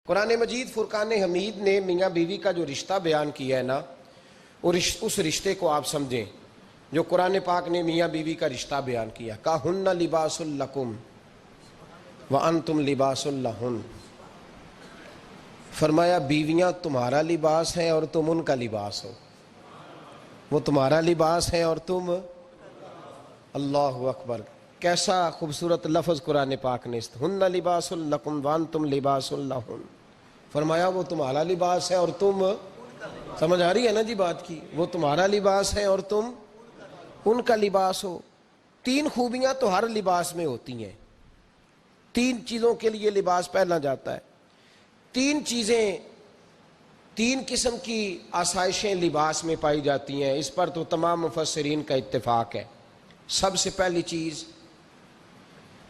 قرآن مجید فرقان حمید نے میاں بیوی کا جو رشتہ بیان کیا ہے نا، اس رشتے کو آپ سمجھیں جو قرآن پاک نے میاں بیوی کا رشتہ بیان کیا۔ کہن لباس لکم وانتم لباس لہن، فرمایا بیویاں تمہارا لباس ہیں اور تم ان کا لباس ہو۔ وہ تمہارا لباس ہے اور تم، اللہ اکبر، کیسا خوبصورت لفظ قرآن پاک نے ہن لباس لکم وانتم لباس لہن، فرمایا وہ تمہارا لباس ہے اور تم، سمجھ آ رہی ہے نا جی بات کی، وہ تمہارا لباس ہے اور تم ان کا لباس ہو۔ تین خوبیاں تو ہر لباس میں ہوتی ہیں، تین چیزوں کے لیے لباس پہنا جاتا ہے۔ تین چیزیں، تین قسم کی آسائشیں لباس میں پائی جاتی ہیں، اس پر تو تمام مفسرین کا اتفاق ہے۔ سب سے پہلی چیز،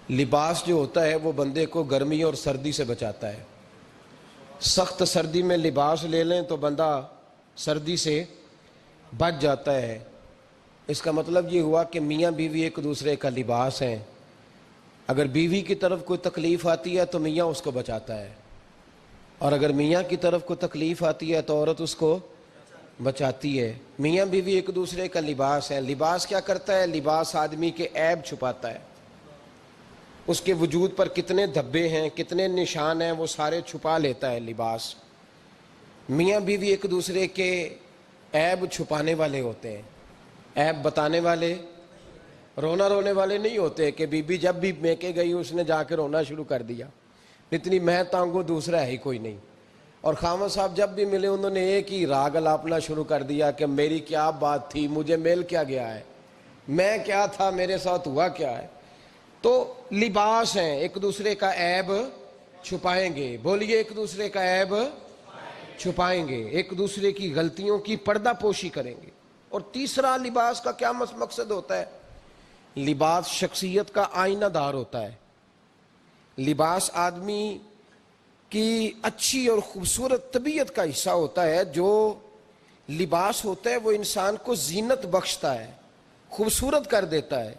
لباس جو ہوتا ہے وہ بندے کو گرمی اور سردی سے بچاتا ہے۔ سخت سردی میں لباس لے لیں تو بندہ سردی سے بچ جاتا ہے۔ اس کا مطلب یہ ہوا کہ میاں بیوی ایک دوسرے کا لباس ہیں۔ اگر بیوی کی طرف کوئی تکلیف آتی ہے تو میاں اس کو بچاتا ہے، اور اگر میاں کی طرف کوئی تکلیف آتی ہے تو عورت اس کو بچاتی ہے۔ میاں بیوی ایک دوسرے کا لباس ہے۔ لباس کیا کرتا ہے؟ لباس آدمی کے عیب چھپاتا ہے، اس کے وجود پر کتنے دھبے ہیں، کتنے نشان ہیں، وہ سارے چھپا لیتا ہے لباس۔ میاں بیوی ایک دوسرے کے عیب چھپانے والے ہوتے ہیں، عیب بتانے والے، رونا رونے والے نہیں ہوتے کہ بی بی جب بھی میکے گئی اس نے جا کے رونا شروع کر دیا، اتنی میں تانگو دوسرا ہے ہی کوئی نہیں۔ اور خامد صاحب جب بھی ملے انہوں نے ایک ہی راگ الاپنا شروع کر دیا کہ میری کیا بات تھی، مجھے مل کیا گیا ہے، میں کیا تھا، میرے ساتھ ہوا کیا ہے۔ تو لباس ہیں، ایک دوسرے کا عیب چھپائیں گے، بولیے ایک دوسرے کا عیب چھپائیں گے، ایک دوسرے کی غلطیوں کی پردہ پوشی کریں گے۔ اور تیسرا، لباس کا کیا مقصد ہوتا ہے؟ لباس شخصیت کا آئینہ دار ہوتا ہے۔ لباس آدمی کی اچھی اور خوبصورت طبیعت کا حصہ ہوتا ہے۔ جو لباس ہوتا ہے وہ انسان کو زینت بخشتا ہے، خوبصورت کر دیتا ہے۔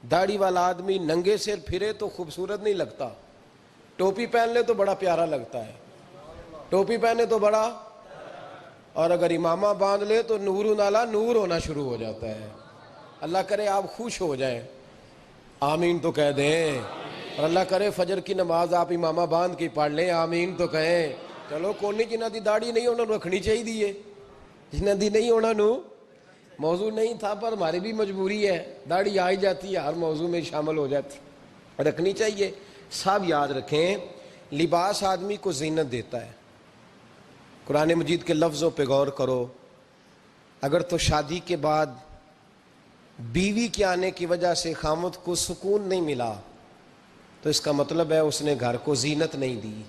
داڑھی والا آدمی ننگے سر پھرے تو خوبصورت نہیں لگتا، ٹوپی پہن لے تو بڑا پیارا لگتا ہے، ٹوپی پہنے تو بڑا، اور اگر امامہ باندھ لے تو نور نالا نور ہونا شروع ہو جاتا ہے۔ اللہ کرے آپ خوش ہو جائیں، آمین تو کہہ دیں، اور اللہ کرے فجر کی نماز آپ امامہ باندھ کے پڑھ لیں، آمین تو کہیں۔ چلو کونی جنہ دی داڑھی نہیں انہوں نے رکھنی چاہیے دیئے، جنہ دی نہیں ہونا نو موضوع نہیں تھا، پر ہماری بھی مجبوری ہے، داڑھی آئی جاتی ہے، ہر موضوع میں شامل ہو جاتی، رکھنی چاہیے۔ سب یاد رکھیں، لباس آدمی کو زینت دیتا ہے۔ قرآن مجید کے لفظوں پہ غور کرو، اگر تو شادی کے بعد بیوی کے آنے کی وجہ سے خامد کو سکون نہیں ملا تو اس کا مطلب ہے اس نے گھر کو زینت نہیں دی،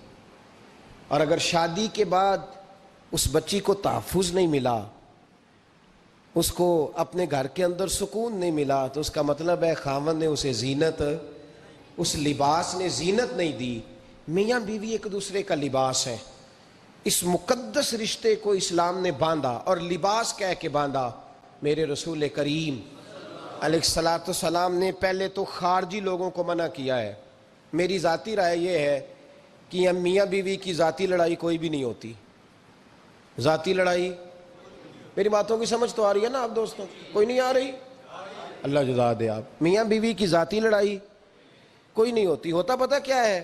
اور اگر شادی کے بعد اس بچی کو تحفظ نہیں ملا، اس کو اپنے گھر کے اندر سکون نہیں ملا، تو اس کا مطلب ہے خاوند نے اسے زینت، اس لباس نے زینت نہیں دی۔ میاں بیوی ایک دوسرے کا لباس ہے۔ اس مقدس رشتے کو اسلام نے باندھا، اور لباس کہہ کے باندھا۔ میرے رسول کریم علیہ السلام نے پہلے تو خارجی لوگوں کو منع کیا ہے۔ میری ذاتی رائے یہ ہے کہ میاں بیوی کی ذاتی لڑائی کوئی بھی نہیں ہوتی۔ ذاتی لڑائی، میری باتوں کی سمجھ تو آ رہی ہے نا آپ دوستوں؟ کوئی نہیں آ رہی؟ اللہ جزا دے آپ۔ میاں بیوی کی ذاتی لڑائی کوئی نہیں ہوتی۔ ہوتا پتہ کیا ہے؟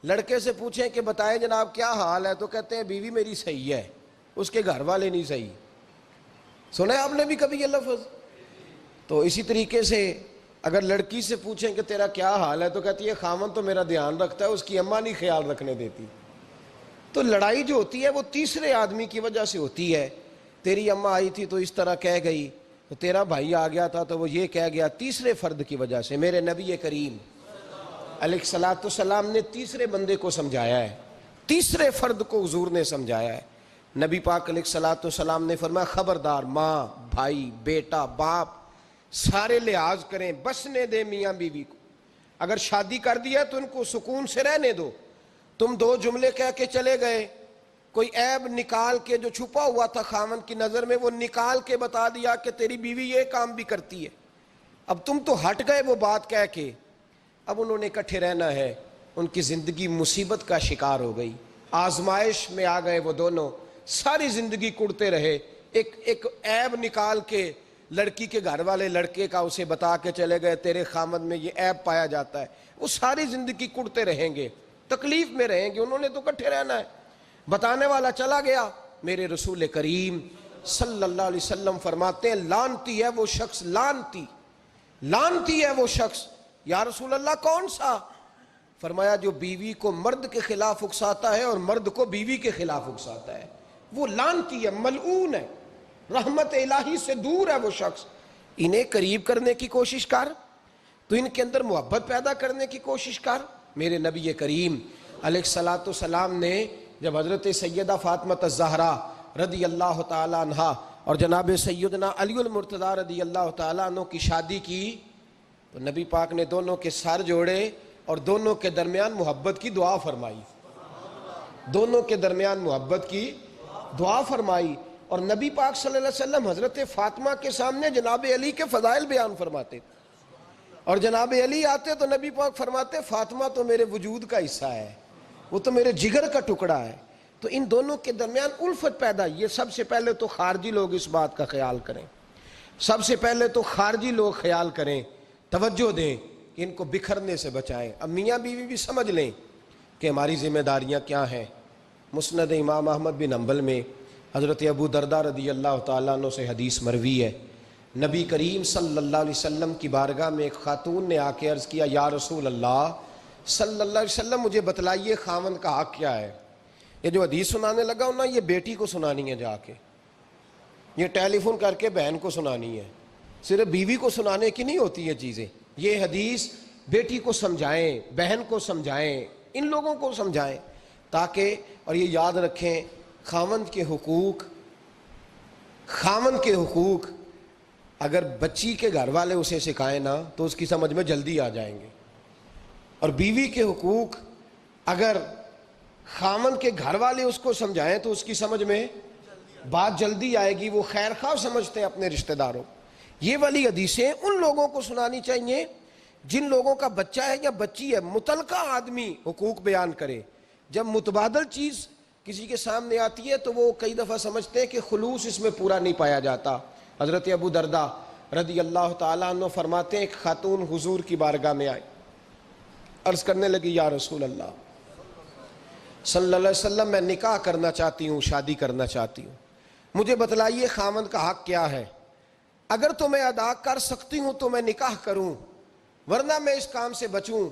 لڑکے سے پوچھیں کہ بتائیں جناب کیا حال ہے، تو کہتے ہیں بیوی میری صحیح ہے، اس کے گھر والے نہیں صحیح۔ سنا ہے آپ نے بھی کبھی یہ لفظ؟ تو اسی طریقے سے اگر لڑکی سے پوچھیں کہ تیرا کیا حال ہے، تو کہتی ہے خاوند تو میرا دھیان رکھتا ہے، اس کی اماں نہیں خیال رکھنے دیتی۔ تو لڑائی جو ہوتی ہے وہ تیسرے آدمی کی وجہ سے ہوتی ہے۔ تیری اماں آئی تھی تو اس طرح کہہ گئی، تو تیرا بھائی آ گیا تھا تو وہ یہ کہہ گیا، تیسرے فرد کی وجہ سے۔ میرے نبی کریم علیہ السلام نے تیسرے بندے کو سمجھایا ہے، تیسرے فرد کو حضور نے سمجھایا ہے۔ نبی پاک علیہ السلام نے فرمایا خبردار، ماں، بھائی، بیٹا، باپ سارے لحاظ کریں، بسنے دیں میاں بیوی کو۔ اگر شادی کر دیا تو ان کو سکون سے رہنے دو۔ تم دو جملے کہہ کے چلے گئے، کوئی عیب نکال کے جو چھپا ہوا تھا خاوند کی نظر میں وہ نکال کے بتا دیا کہ تیری بیوی یہ کام بھی کرتی ہے، اب تم تو ہٹ گئے وہ بات کہہ کے، اب انہوں نے اکٹھے رہنا ہے، ان کی زندگی مصیبت کا شکار ہو گئی۔ آزمائش میں آ گئے وہ دونوں، ساری زندگی کڑتے رہے، ایک عیب نکال کے لڑکی کے گھر والے لڑکے کا اسے بتا کے چلے گئے تیرے خامد میں یہ عیب پایا جاتا ہے، وہ ساری زندگی کڑتے رہیں گے، تکلیف میں رہیں گے، انہوں نے تو اکٹھے رہنا ہے۔ بتانے والا چلا گیا، میرے رسول کریم صلی اللہ علیہ وسلم فرماتے ہیں لعنتی ہے وہ شخص، لعنتی ہے وہ شخص۔ یا رسول اللہ کون سا؟ فرمایا جو بیوی کو مرد کے خلاف اکساتا ہے اور مرد کو بیوی کے خلاف اکساتا ہے، وہ لعنتی ہے، ملعون ہے، رحمت الہی سے دور ہے وہ شخص۔ انہیں قریب کرنے کی کوشش کر، تو ان کے اندر محبت پیدا کرنے کی کوشش کر۔ میرے نبی کریم علیہ الصلوۃ والسلام نے جب حضرت سیدہ فاطمہ الزہرا رضی اللہ تعالی عنہا اور جناب سیدنا علی المرتضیٰ رضی اللہ تعالی عنہ کی شادی کی تو نبی پاک نے دونوں کے سر جوڑے اور دونوں کے درمیان محبت کی دعا فرمائی، دونوں کے درمیان محبت کی دعا فرمائی۔ اور نبی پاک صلی اللہ علیہ وسلم حضرت فاطمہ کے سامنے جناب علی کے فضائل بیان فرماتے، اور جناب علی آتے تو نبی پاک فرماتے فاطمہ تو میرے وجود کا حصہ ہے، وہ تو میرے جگر کا ٹکڑا ہے۔ تو ان دونوں کے درمیان الفت پیدا، یہ سب سے پہلے تو خارجی لوگ اس بات کا خیال کریں، سب سے پہلے تو خارجی لوگ خیال کریں، توجہ دیں کہ ان کو بکھرنے سے بچائیں۔ اب میاں بیوی بھی سمجھ لیں کہ ہماری ذمہ داریاں کیا ہیں۔ مسند امام احمد بن حنبل میں حضرت ابو درداء رضی اللہ تعالیٰ عنہ سے حدیث مروی ہے، نبی کریم صلی اللہ علیہ وسلم کی بارگاہ میں ایک خاتون نے آ کے عرض کیا یا رسول اللہ صلی اللہ علیہ وسلم مجھے بتلائیے خاوند کا حق کیا ہے۔ یہ جو حدیث سنانے لگا ہوں نا، یہ بیٹی کو سنانی ہے، جا کے یہ ٹیلی فون کر کے بہن کو سنانی ہے، صرف بیوی کو سنانے کی نہیں ہوتی یہ چیزیں۔ یہ حدیث بیٹی کو سمجھائیں، بہن کو سمجھائیں، ان لوگوں کو سمجھائیں تاکہ، اور یہ یاد رکھیں خاوند کے حقوق اگر بچی کے گھر والے اسے سکھائیں نا تو اس کی سمجھ میں جلدی آ جائیں گے، اور بیوی کے حقوق اگر خاوند کے گھر والے اس کو سمجھائیں تو اس کی سمجھ میں بات جلدی آئے گی، وہ خیر خواہ سمجھتے ہیں اپنے رشتہ داروں۔ یہ والی حدیثیں ان لوگوں کو سنانی چاہیے جن لوگوں کا بچہ ہے یا بچی ہے، متعلقہ آدمی حقوق بیان کرے۔ جب متبادل چیز کسی کے سامنے آتی ہے تو وہ کئی دفعہ سمجھتے ہیں کہ خلوص اس میں پورا نہیں پایا جاتا۔ حضرت ابو درداء رضی اللہ تعالیٰ عنہ فرماتے ہیں ایک خاتون حضور کی بارگاہ میں آئی، عرض کرنے لگی یا رسول اللہ صلی اللہ علیہ وسلم میں نکاح کرنا چاہتی ہوں، شادی کرنا چاہتی ہوں، مجھے بتلائیے خاوند کا حق کیا ہے، اگر تو میں ادا کر سکتی ہوں تو میں نکاح کروں ورنہ میں اس کام سے بچوں۔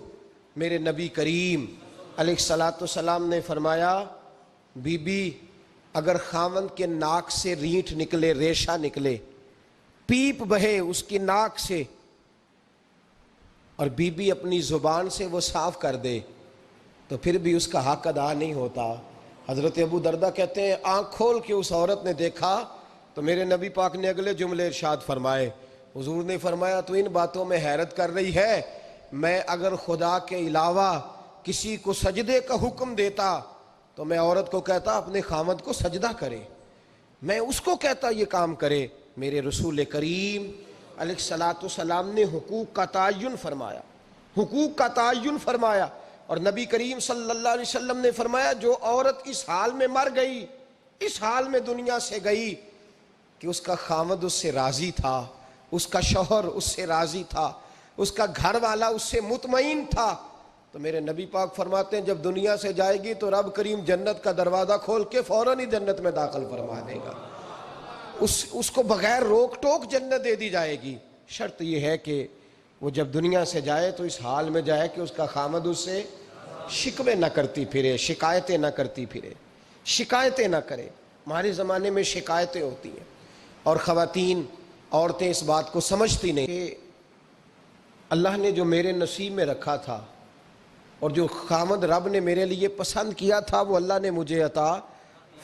میرے نبی کریم علیہ الصلوۃ والسلام نے فرمایا بی بی اگر خاوند کے ناک سے رینٹ نکلے، ریشہ نکلے، پیپ بہے اس کی ناک سے، اور بی بی اپنی زبان سے وہ صاف کر دے تو پھر بھی اس کا حق ادا نہیں ہوتا۔ حضرت ابو درداء کہتے ہیں آنکھ کھول کے اس عورت نے دیکھا تو میرے نبی پاک نے اگلے جملے ارشاد فرمائے، حضور نے فرمایا تو ان باتوں میں حیرت کر رہی ہے، میں اگر خدا کے علاوہ کسی کو سجدے کا حکم دیتا تو میں عورت کو کہتا اپنے خاوند کو سجدہ کرے، میں اس کو کہتا یہ کام کرے۔ میرے رسول کریم علیہ الصلوۃ والسلام نے حقوق کا تعین فرمایا، حقوق کا تعین فرمایا، اور نبی کریم صلی اللہ علیہ وسلم نے فرمایا جو عورت اس حال میں مر گئی، اس حال میں دنیا سے گئی کہ اس کا خاوند اس سے راضی تھا، اس کا شوہر اس سے راضی تھا، اس کا گھر والا اس سے مطمئن تھا، تو میرے نبی پاک فرماتے ہیں جب دنیا سے جائے گی تو رب کریم جنت کا دروازہ کھول کے فوراً ہی جنت میں داخل فرما دے گا، اس کو بغیر روک ٹوک جنت دے دی جائے گی۔ شرط یہ ہے کہ وہ جب دنیا سے جائے تو اس حال میں جائے کہ اس کا خاوند اس سے شکوے نہ کرتی پھرے، شکایتیں نہ کرتی پھرے، شکایتیں نہ کرے۔ ہمارے زمانے میں شکایتیں ہوتی ہیں اور خواتین، عورتیں اس بات کو سمجھتی نہیں کہ اللہ نے جو میرے نصیب میں رکھا تھا اور جو خاوند رب نے میرے لیے پسند کیا تھا وہ اللہ نے مجھے عطا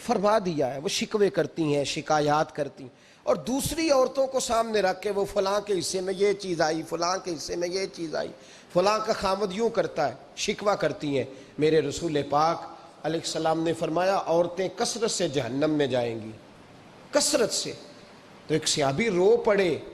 فرما دیا ہے۔ وہ شکوے کرتی ہیں، شکایات کرتی ہیں، اور دوسری عورتوں کو سامنے رکھ کے وہ فلاں کے حصے میں یہ چیز آئی، فلاں کے حصے میں یہ چیز آئی، فلاں کا خاوند یوں کرتا ہے، شکوہ کرتی ہیں۔ میرے رسول پاک علیہ السلام نے فرمایا عورتیں کثرت سے جہنم میں جائیں گی، کثرت سے۔ تو ایک صحابی رو پڑے